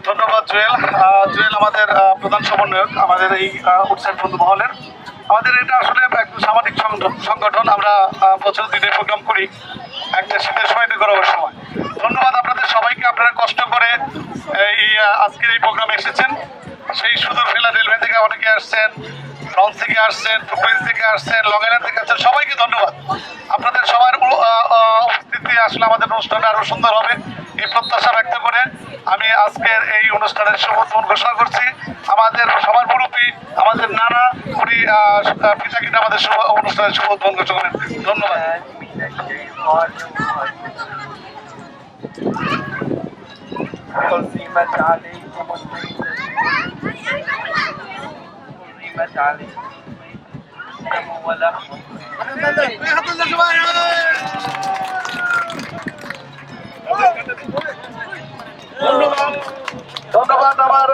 ধন্যবাদ জুয়েল। জুয়েল আমাদের প্রধান সমন্বয়ক আমাদের এই উৎসব বন্ধু মহলের। আমাদের এটা আসলে একটু সামাজিক সংগঠন। আমরা বছর দিনে প্রোগ্রাম করি, একটা শীতের সময় গরমের সময়। ধন্যবাদ আপনাদের সবাইকে, আপনারা কষ্ট করে এই আজকের এই প্রোগ্রামে এসেছেন। সেই সুদূর ফিলাডেলফিয়া থেকে অনেকে আসছেন, লঞ্চ থেকে আসছেন, ফুটব্রিজ থেকে আসছেন, লং আইল্যান্ড থেকে আসছেন, সবাইকে ধন্যবাদ। আপনাদের সবার উপস্থিতি আসলে আমাদের অনুষ্ঠানটা আরো সুন্দর হবে এই প্রত্যাশা ব্যক্ত করে আমি আজকের এই অনুষ্ঠানের শুভ উদ্বোধন ঘোষণা করছি। আমাদের সবার মুরব্বী আমাদের নানা উনি পিতাকিটা আমাদের অনুষ্ঠানের শুভ উদ্বোধন ঘোষণা করেন। ধন্যবাদ। ধন্যবাদ আমার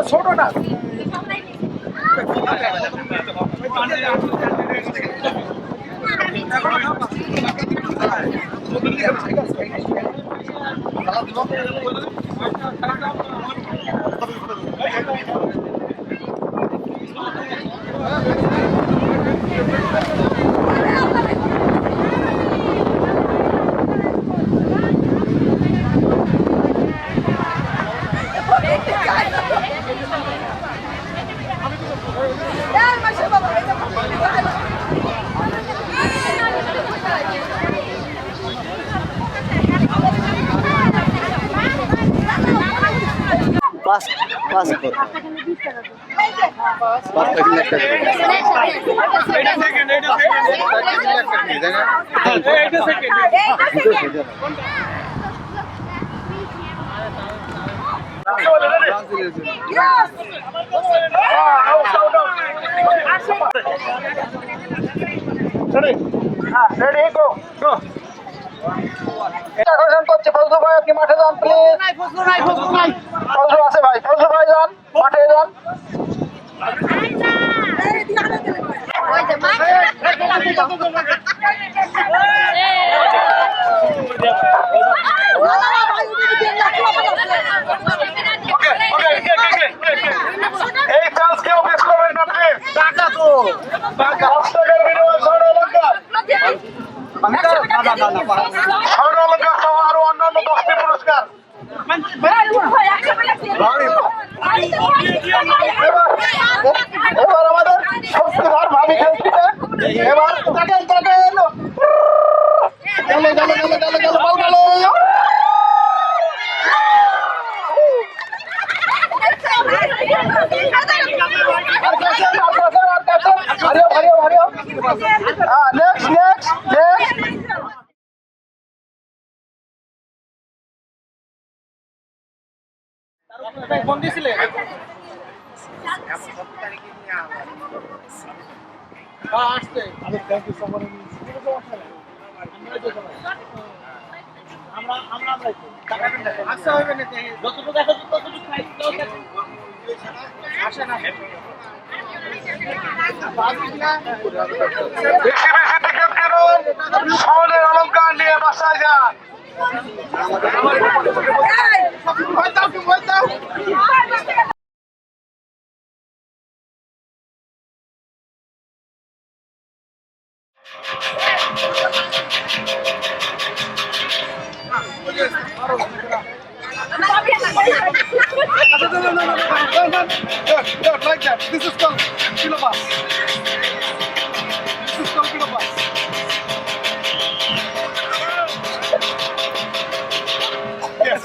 ছোট না পাঁচ পাঁচ রেডি গো গো আকর্ষণ করছে ফজলু ভাই, আপনি মাঠে যান প্লিজ। ফজলু আছে ভাই, ফজলু ভাই যান মাঠে যান। এই চান্স কেউ মিস করবেন না প্লিজ। টাকা তো টাকার বিনিময়ে স্বর্ণ অলংকার, স্বর্ণ অলংকার সহ আরো অন্যান্য 10টি পুরস্কার। এবার আমাদের শক্তিধর ভাবি খেলছে। এবার দেখেন দেখেন গেল গেল গেল গেল গেল বল গেল। নেক্সট নেক্সট নেক্সট ফোন দিছিলে আসতে থ্যাংক ইউ সো মাচ। আমরা আমরা আমরা আসতে হবে না, যতটুকু দেখা ততটুকু খাই আসে না। স্বর্ণের অলংকার নিয়ে বাসায় যান। Like that. This is called Kilobas. This is called Kilobas. Yes.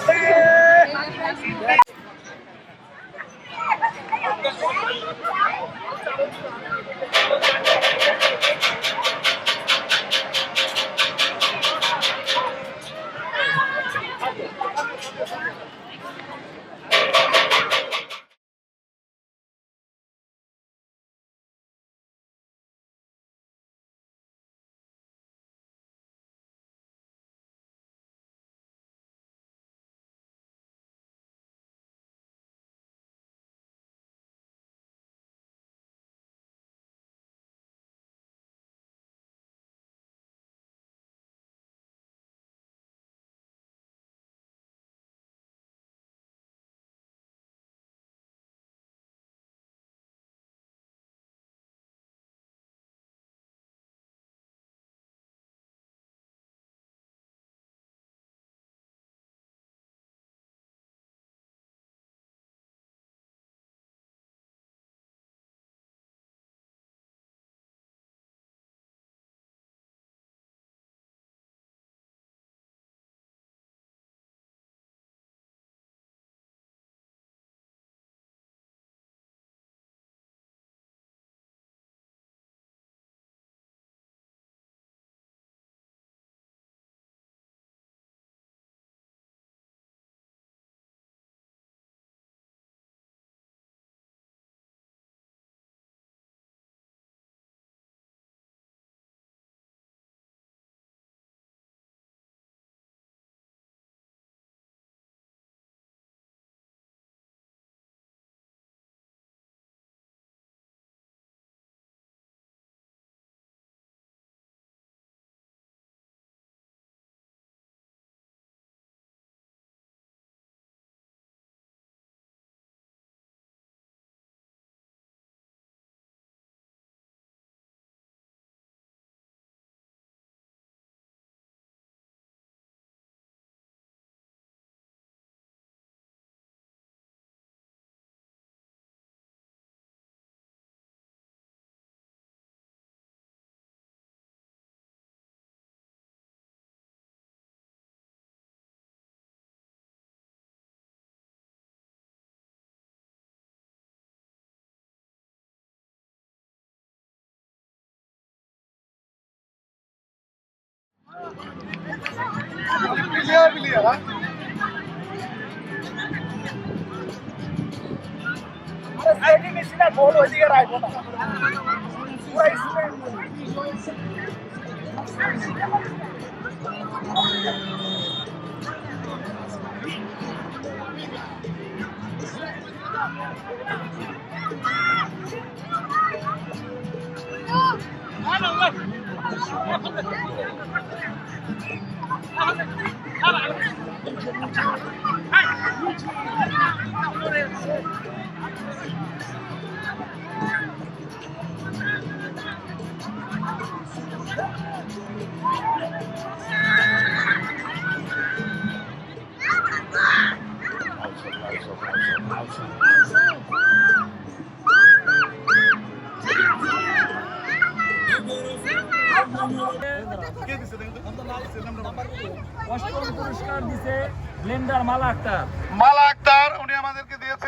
অষ্টম পুরস্কার দিছে ব্লেন্ডার মালা আক্তার। মালা আক্তার উনি আমাদেরকে দিয়েছেন